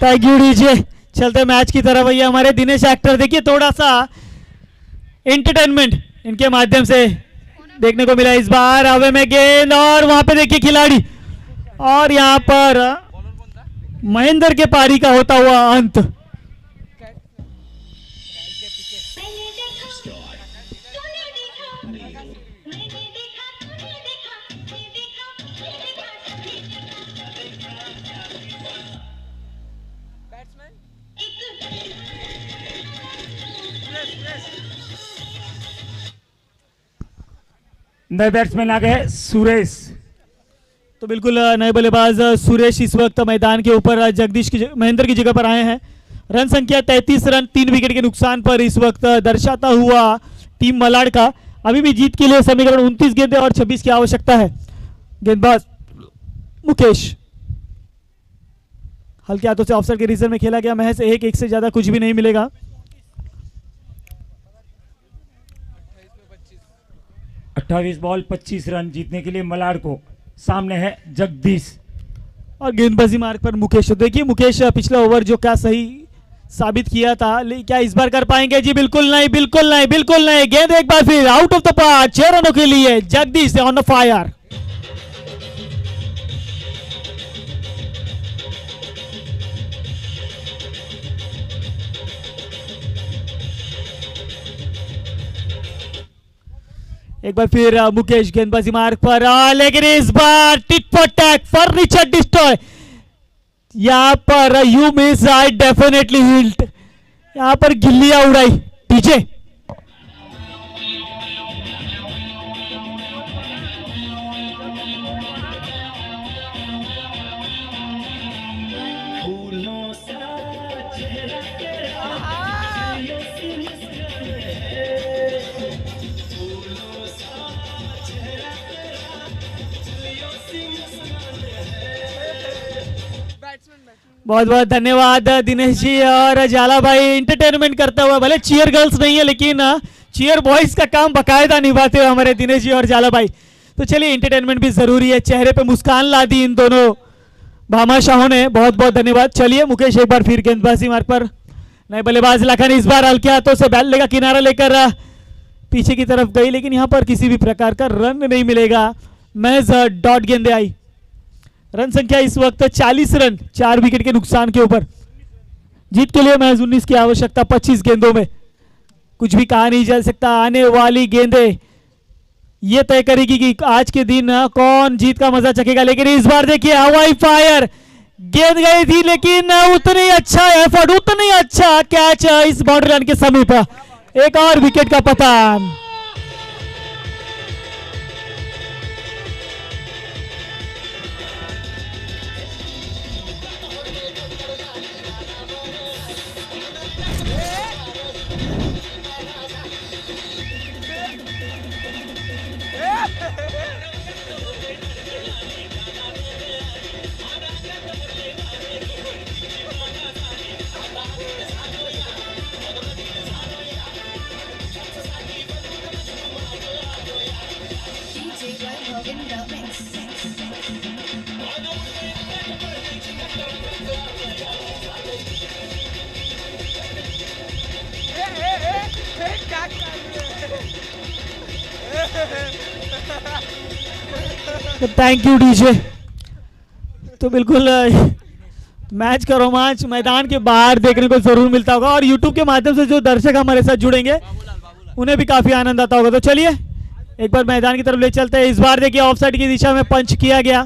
thank you DJ. चलते मैच की तरफ भैया हमारे दिनेश एक्टर। देखिए थोड़ा सा एंटरटेनमेंट इनके माध्यम से देखने को मिला। इस बार हवे में गेंद और वहां पे देखिए खिलाड़ी, और यहां पर महेंद्र के पारी का होता हुआ अंत। नए बैट्समैन आ गए सुरेश। तो बिल्कुल नए बल्लेबाज सुरेश इस वक्त मैदान के ऊपर जगदीश की महेंद्र की जगह पर आए हैं। रन संख्या 33 रन 3 विकेट के नुकसान पर इस वक्त दर्शाता हुआ टीम मलाड का अभी भी जीत के लिए समीकरण 29 गेंदें और 26 की आवश्यकता है। गेंदबाज मुकेश, हल्के हाथों से ऑफसाइड के रीजन में खेला गया, महज एक से ज्यादा कुछ भी नहीं मिलेगा। 28 बॉल 25 रन जीतने के लिए मलाड को। सामने है जगदीश और गेंदबाजी मार्ग पर मुकेश। देखिए मुकेश पिछला ओवर जो क्या सही साबित किया था। क्या इस बार कर पाएंगे? जी बिल्कुल नहीं, बिल्कुल नहीं, बिल्कुल नहीं। गेंद एक बार फिर आउट ऑफ द पार्क, 6 रनों के लिए जगदीश ऑन द फायर। एक बार फिर मुकेश गेंदबाजी मार्ग पर, लेकिन इस बार tit for tat, furniture destroy. यहां पर you miss, I definitely hit. यहां पर गिल्लियां उड़ाई पीछे। बहुत बहुत धन्यवाद दिनेश जी और जाला भाई, इंटरटेनमेंट करता हुआ। भले चीयर गर्ल्स नहीं है लेकिन चीयर बॉयज का काम बकायदा निभाते हुए हमारे दिनेश जी और जाला भाई। तो चलिए, इंटरटेनमेंट भी जरूरी है, चेहरे पे मुस्कान ला दी इन दोनों भामाशाहों ने। बहुत बहुत धन्यवाद। चलिए मुकेश एक बार फिर गेंदबाजी मार्ग पर, नए बल्लेबाज लखन इस बार हल्के हाथों से बैट लेकर किनारा लेकर पीछे की तरफ गई, लेकिन यहां पर किसी भी प्रकार का रन नहीं मिलेगा। महज डॉट गेंदे आई। रन संख्या इस वक्त 40 रन, 4 विकेट के नुकसान के ऊपर। जीत के लिए महज 19 की आवश्यकता 25 गेंदों में। कुछ भी कहा नहीं जा सकता। आने वाली गेंदें ये तय करेगी कि आज के दिन कौन जीत का मजा चखेगा। लेकिन इस बार देखिए, हवाई फायर गेंद गई थी, लेकिन उतनी अच्छा एफर्ट, उतनी अच्छा कैच इस बाउंड्री लाइन के समीप। एक और विकेट का पतन। Thank you DJ. तो बिल्कुल मैच का रोमांच मैदान के बाहर देखने को जरूर मिलता होगा, और यूट्यूब के माध्यम से जो दर्शक हमारे साथ जुड़ेंगे उन्हें भी काफी आनंद आता होगा। तो चलिए एक बार मैदान की तरफ ले चलते हैं। इस बार देखिए ऑफसाइड की दिशा में पंच किया गया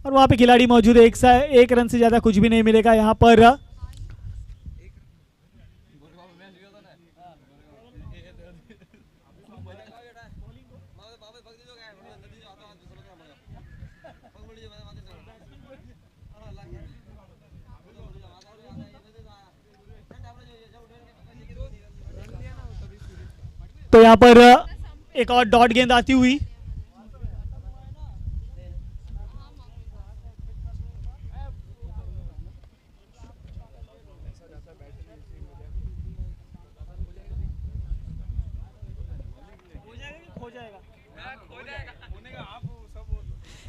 और वहां पे खिलाड़ी मौजूद है। एक रन से ज्यादा कुछ भी नहीं मिलेगा यहाँ पर। तो यहाँ पर एक और डॉट गेंद आती हुई।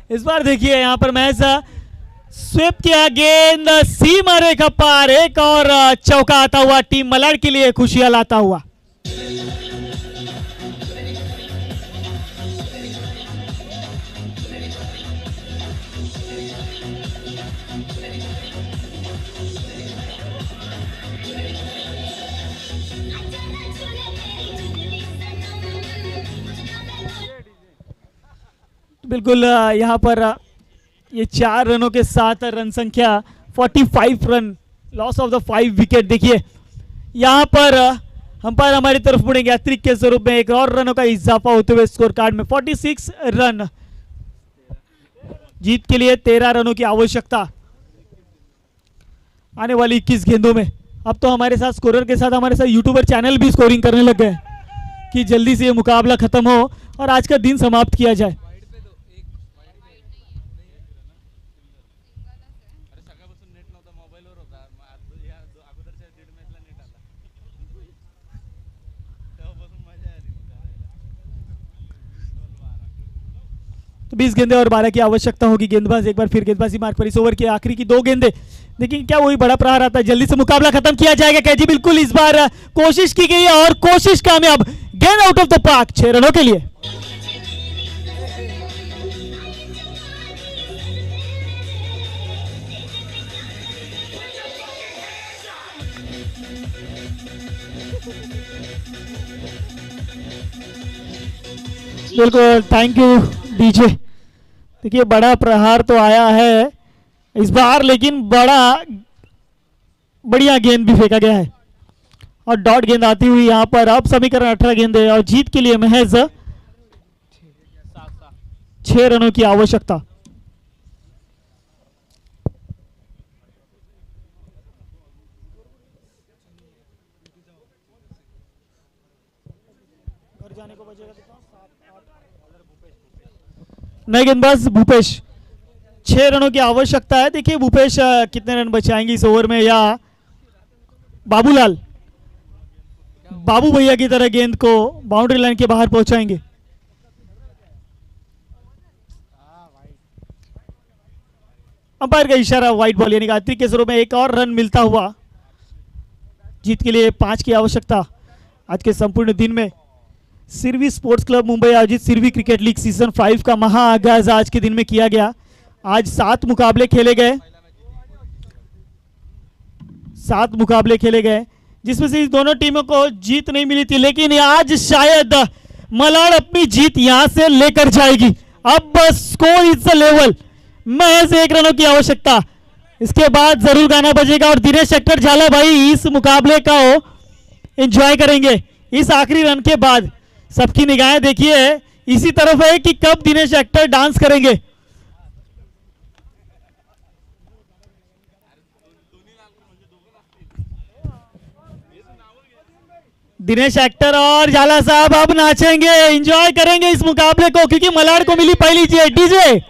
इस बार देखिए यहाँ पर मैच स्वीप किया, गेंद सीमा रेखा पार, एक और चौका आता हुआ टीम मलाड के लिए खुशियां लाता हुआ। बिल्कुल यहाँ पर ये 4 रनों के साथ रन संख्या 45 run, loss of the 5 wicket. देखिए यहाँ पर अंपायर हमारी तरफ मुड़ेंगे अतिरिक्त के स्वरूप में, एक और रनों का इजाफा होते हुए स्कोर कार्ड में 46 रन। जीत के लिए 13 रनों की आवश्यकता आने वाली 21 गेंदों में। अब तो हमारे साथ स्कोरर के साथ हमारे साथ यूट्यूबर चैनल भी स्कोरिंग करने लग गए कि जल्दी से ये मुकाबला खत्म हो और आज का दिन समाप्त किया जाए। तो 20 गेंदे और 12 की आवश्यकता होगी। गेंदबाज एक बार फिर गेंदबाजी मार्ग पर। इस ओवर की आखिरी की 2 गेंदे, लेकिन क्या वही बड़ा प्रहार आता है, जल्दी से मुकाबला खत्म किया जाएगा क्या? जी बिल्कुल, इस बार कोशिश की गई है और कोशिश कामयाब। गेंद आउट ऑफ द पार्क 6 रनों के लिए। बिल्कुल, थैंक यू डीजे। देखिए बड़ा प्रहार तो आया है इस बार, लेकिन बढ़िया गेंद भी फेंका गया है और डॉट गेंद आती हुई यहां पर। अब समीकरण 18 गेंदे और जीत के लिए महज 6 रनों की आवश्यकता। नए गेंदबाज भूपेश, 6 रनों की आवश्यकता है। देखिए भूपेश कितने रन बचाएंगे इस ओवर में, या बाबूलाल बाबू भैया की तरह गेंद को बाउंड्री लाइन के बाहर पहुंचाएंगे। अंपायर का इशारा, व्हाइट बॉल, यानी अतिरिक्त के स्वरूप में एक और रन मिलता हुआ। जीत के लिए 5 की आवश्यकता। आज के संपूर्ण दिन में सिरवी स्पोर्ट्स क्लब मुंबई आयोजित सिरवी क्रिकेट लीग सीजन 5 का महा आगाज आज के दिन में किया गया। आज 7 मुकाबले खेले गए, 7 मुकाबले खेले गए, जिसमें से इस दोनों टीमों को जीत नहीं मिली थी, लेकिन आज शायद मलाड अपनी जीत यहां से लेकर जाएगी। अब बस स्कोर इज द लेवल, महज 1 रनों की आवश्यकता। इसके बाद जरूर गाना बजेगा और दिनेश शेट्टर झाला भाई इस मुकाबले का एंजॉय करेंगे। इस आखिरी रन के बाद सबकी निगाहें देखिए इसी तरफ है कि कब दिनेश शेट्टर डांस करेंगे। दिनेश शेट्टर और झाला साहब अब नाचेंगे, एंजॉय करेंगे इस मुकाबले को, क्योंकि मलाड को मिली पहली जीत। डीजे